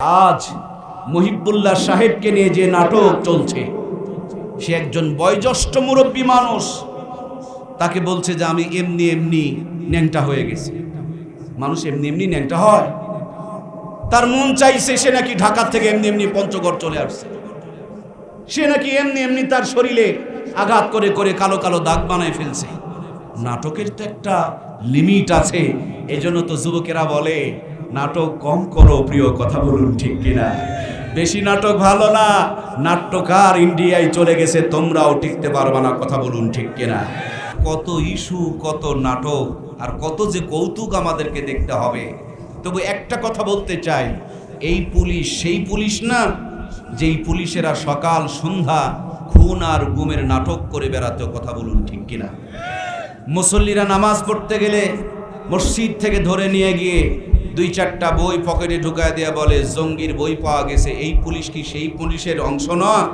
আজ মুহিবুল্লাহ সাহেবকে নিয়ে যে নাটক চলছে, সে একজন বয়োজ্যেষ্ঠ মুরব্বী মানুষ। তাকে বলছে যে আমি এমনি এমনি ন্যাংটা হয়ে গেছি। মানুষ এমনি এমনি ন্যাংটা হয়? তার মন চাইছে সে নাকি ঢাকা থেকে এমনি এমনি পঞ্চগড় চলে আসছে। সে নাকি এমনি এমনি তার শরীরে আঘাত করে করে কালো কালো দাগ বানায় ফেলছে। নাটকের তো একটা লিমিট আছে। এজন্য তো যুবকেরা বলে নাটক কম করো প্রিয়, কথা বলুন ঠিক কিনা? বেশি নাটক ভালো না। নাট্যকার ইন্ডিয়ায় চলে গেছে, তোমরাও টিকতে পারবা না, কথা বলুন ঠিক কিনা? কত ইস্যু, কত নাটক, আর কত যে কৌতুক আমাদেরকে দেখতে হবে। তবু একটা কথা বলতে চাই, এই পুলিশ সেই পুলিশ না যেই পুলিশেরা সকাল সন্ধ্যা খুন আর গুমের নাটক করে বেড়াতে, কথা বলুন ঠিক কিনা? মুসল্লিরা নামাজ পড়তে গেলে মসজিদ থেকে ধরে নিয়ে গিয়ে 2-4টা বই পকেটে ঢুকায় দেয়া বলে জঙ্গির বই পাওয়া গেছে। এই পুলিশ কি সেই পুলিশের অংশ নয়?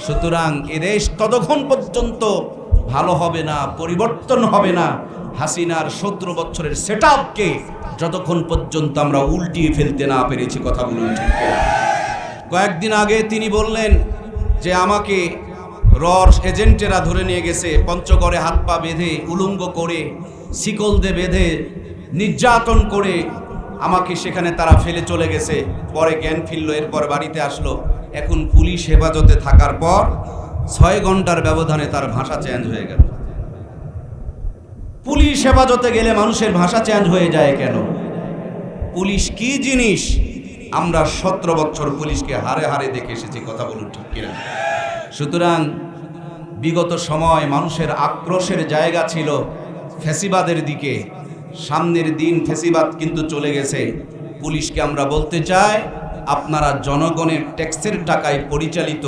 সুতরাং এদেশ ততক্ষণ পর্যন্ত ভালো হবে না, পরিবর্তন হবে না হাসিনার 17 বছরের সেটআপকে যতক্ষণ পর্যন্ত আমরা উল্টিয়ে ফেলতে না পেরেছি, কথা বলুন ঠিক কিনা? কয়েকদিন আগে তিনি বললেন যে আমাকে রর এজেন্টেরা ধরে নিয়ে গেছে, পঞ্চগড়ে হাত পা বেঁধে উলঙ্গ করে শিকল দিয়ে বেঁধে নির্যাতন করে আমাকে সেখানে তারা ফেলে চলে গেছে। পরে জ্ঞান ফিরল, এরপর বাড়িতে আসলো। এখন পুলিশ হেফাজতে থাকার পর 6 ঘন্টার ব্যবধানে তার ভাষা চেঞ্জ হয়ে গেল। পুলিশ হেফাজতে গেলে মানুষের ভাষা চেঞ্জ হয়ে যায় কেন? পুলিশ কি জিনিস? আমরা 17 বছর পুলিশকে হারে হারে দেখে এসেছি, কথা বলুন ঠিক কিনা? সুতরাং বিগত সময় মানুষের আক্রোশের জায়গা ছিল ফ্যাসিবাদের দিকে। সামনের দিন ফ্যাসিবাদ কিন্তু চলে গেছে। পুলিশকে আমরা বলতে চাই, আপনারা জনগণের ট্যাক্সের টাকায় পরিচালিত,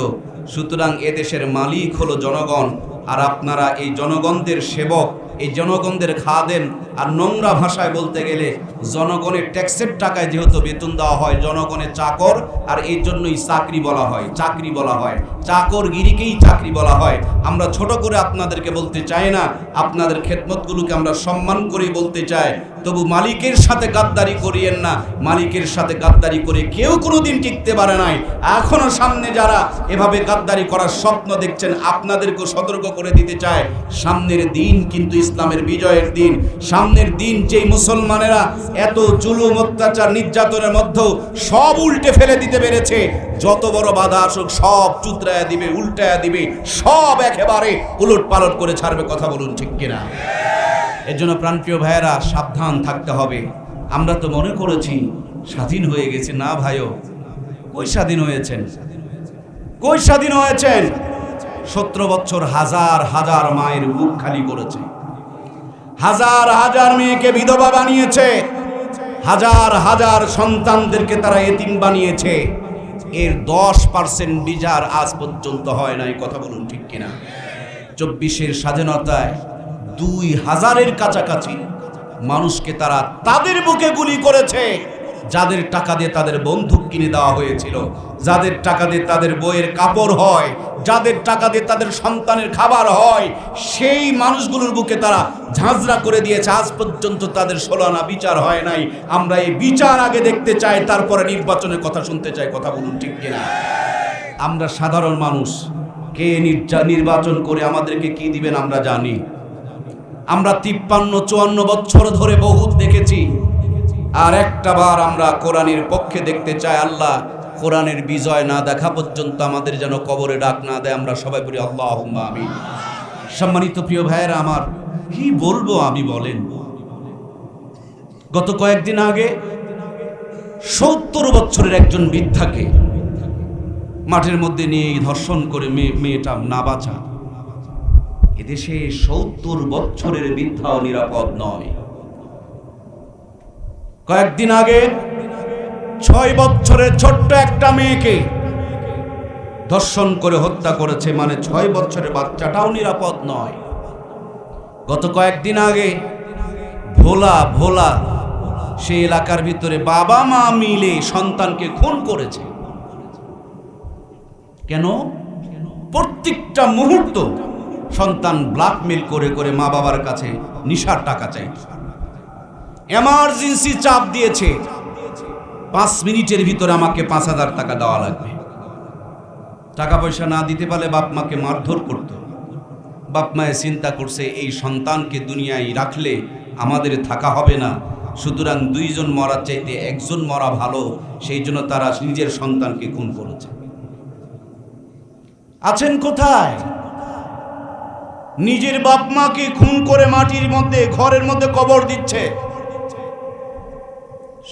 সুতরাং এদেশের মালিক হলো জনগণ, আর আপনারা এই জনগণদের সেবক, এই জনগণদের খাদেম। আর নোংরা ভাষায় বলতে গেলে জনগণের ট্যাক্সের টাকায় যেহেতু বেতন দেওয়া হয়, জনগণের চাকর, আর এই জন্যই চাকরি বলা হয়, চাকরি বলা হয়, চাকরগিরিকেই চাকরি বলা হয়। আমরা ছোট করে আপনাদেরকে বলতে চাই না, আপনাদের খেদমতগুলোকে আমরা সম্মান করে বলতে চাই। তবু মালিকের সাথে গাদ্দারি করিয়েন না। মালিকের সাথে গাদ্দারি করে কেউ কোনোদিন টিকতে পারে নাই। এখনো সামনে যারা এভাবে গাদ্দারি করার স্বপ্ন দেখছেন, আপনাদেরকেও সতর্ক করে দিতে চায়, সামনের দিন কিন্তু ইসলামের বিজয়ের দিন। সামনের দিন যেই মুসলমানেরা এত জুলুম অত্যাচার নির্যাতনের মধ্যেও সব উল্টে ফেলে দিতে পেরেছে, যত বড় বাধা আসুক সব চুতরায়া দিবে, উল্টায়া দিবে, সব একেবারে উলট পালট করে ছাড়বে, কথা বলুন ঠিক কিনা? এর জন্য প্রাণপ্রিয় ভাইয়েরা সাবধান থাকতে হবে। আমরা তো মনে করেছি স্বাধীন হয়ে গেছি। না ভাইও, কই স্বাধীন হয়েছেন? কই স্বাধীন হয়েছেন? 17 বছর হাজার হাজার মায়ের বুক খালি করেছে, হাজার হাজার মেয়েকে বিধবা বানিয়েছে, হাজার হাজার সন্তানদেরকে তারা এতিম বানিয়েছে। এর 10% বিচার আজ পর্যন্ত হয় নাই, কথা বলুন ঠিক কিনা? 24-এর স্বাধীনতায় 2000-এর কাছাকাছি মানুষকে তারা তাদের বুকে গুলি করেছে, যাদের টাকা দিয়ে তাদের বন্দুক কিনে দেওয়া হয়েছিল, যাদের টাকা দিয়ে তাদের বইয়ের কাপড় হয়, যাদের টাকা দিয়ে তাদের সন্তানের খাবার হয়, সেই মানুষগুলোর বুকে তারা ঝাঁঝরা করে দিয়েছে। আজ পর্যন্ত তাদের 16 আনা বিচার হয় নাই। আমরা এই বিচার আগে দেখতে চাই, তারপরে নির্বাচনের কথা শুনতে চাই, কথা বলুন ঠিক কিনা? আমরা সাধারণ মানুষ, কে নির্বাচন করে আমাদেরকে কি দিবেন আমরা জানি। আমরা 53-54 বছর ধরে বহুত দেখেছি, আর একটা বার আমরা কোরআনের পক্ষে দেখতে চাই। আল্লাহ কোরআনের বিজয় না দেখা পর্যন্ত আমাদের যেন কবরে ডাক না দেয়। আমরা সবাই বলি আল্লাহুম্মা আমিন। সম্মানিত প্রিয় ভাইয়েরা আমার, কি বলবো আমি বলেন? গত কয়েকদিন আগে 70 বছরের একজন বৃদ্ধাকে মাঠের মধ্যে নিয়ে ধর্ষণ করে মেয়েটা না বাঁচা। এদেশে 70 বছরের বৃদ্ধাও নিরাপদ নয়। কয়েকদিন আগে 6 বছরের ছোট্ট একটা মেয়েকে ধর্ষণ করে হত্যা করেছে, মানে 6 বছরের বাচ্চাটাও নিরাপদ নয়। গত কয়েকদিন আগে ভোলা সে এলাকার ভিতরে বাবা মা মিলে সন্তানকে খুন করেছে। কেন? প্রত্যেকটা মুহূর্ত সন্তান ব্ল্যাকমেল করে করে মা বাবার কাছে নিশার টাকা চাই, এমার্জেন্সি চাপ দিয়েছে। 5 মিনিটের ভিতরে আমাকে 5,000 টাকা দেওয়া লাগবে। টাকা পয়সা না দিতে পারলে বাপ মাকে মারধর করত। বাপ মায়ে চিন্তা করছে এই সন্তানকে দুনিয়ায় রাখলে আমাদের থাকা হবে না, সুতরাং 2 জন মরার চাইতে 1 জন মরা ভালো, সেই জন্য তারা নিজের সন্তানকে খুন করেছে। আছেন কোথায়? নিজের বাপ মাকে খুন করে মাটির মধ্যে ঘরের মধ্যে কবর দিচ্ছে।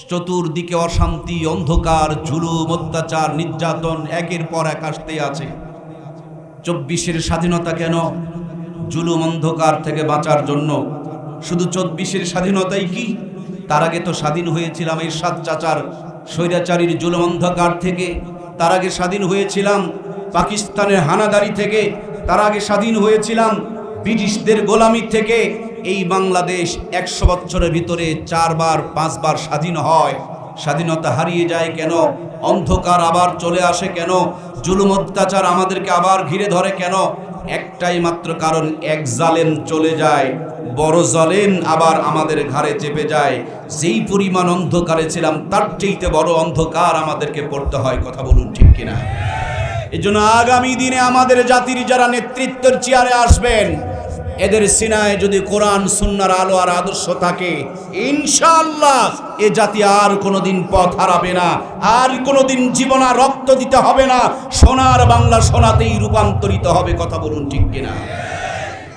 চতুর্দিকে অশান্তি, অন্ধকার, জুলুম, অত্যাচার, নির্যাতন একের পর এক আসতেই আছে। 24-এর স্বাধীনতা কেন? জুলুম অন্ধকার থেকে বাঁচার জন্য। শুধু 24-এর স্বাধীনতাই কি? তার আগে তো স্বাধীন হয়েছিলাম এরশাদ চাচার স্বৈরাচারীর জুলুম অন্ধকার থেকে। তার আগে স্বাধীন হয়েছিলাম পাকিস্তানের হানাদারি থেকে। তার আগে স্বাধীন হয়েছিলাম ব্রিটিশদের গোলামি থেকে। এই বাংলাদেশ 100 বছরের ভিতরে 4 বার 5 বার স্বাধীন হয়। স্বাধীনতা হারিয়ে যায় কেন? অন্ধকার আবার চলে আসে কেন? জুলুম অত্যাচার আমাদেরকে আবার ঘিরে ধরে কেন? একটাই মাত্র কারণ, এক জালেম চলে যায়, বড় জালেম আবার আমাদের ঘাড়ে চেপে যায়। যেই পরিমাণ অন্ধকারে ছিলাম তার চাইতে বড় অন্ধকার আমাদেরকে পড়তে হয়। কথা বলুন ঠিক কিনা? এজন্য আগামী দিনে আমাদের জাতির যারা নেতৃত্বের চেয়ারে আসবেন, এদের সিনায় যদি কোরআন সুন্নাহর আলো আর আদর্শ থাকে, ইনশাআল্লাহ এ জাতি আর কোনোদিন পথ হারাবে না, আর কোনোদিন জীবনা রক্ত দিতে হবে না। সোনার বাংলা সোনাতেই রূপান্তরিত হবে। কথা বলুন ঠিক কিনা?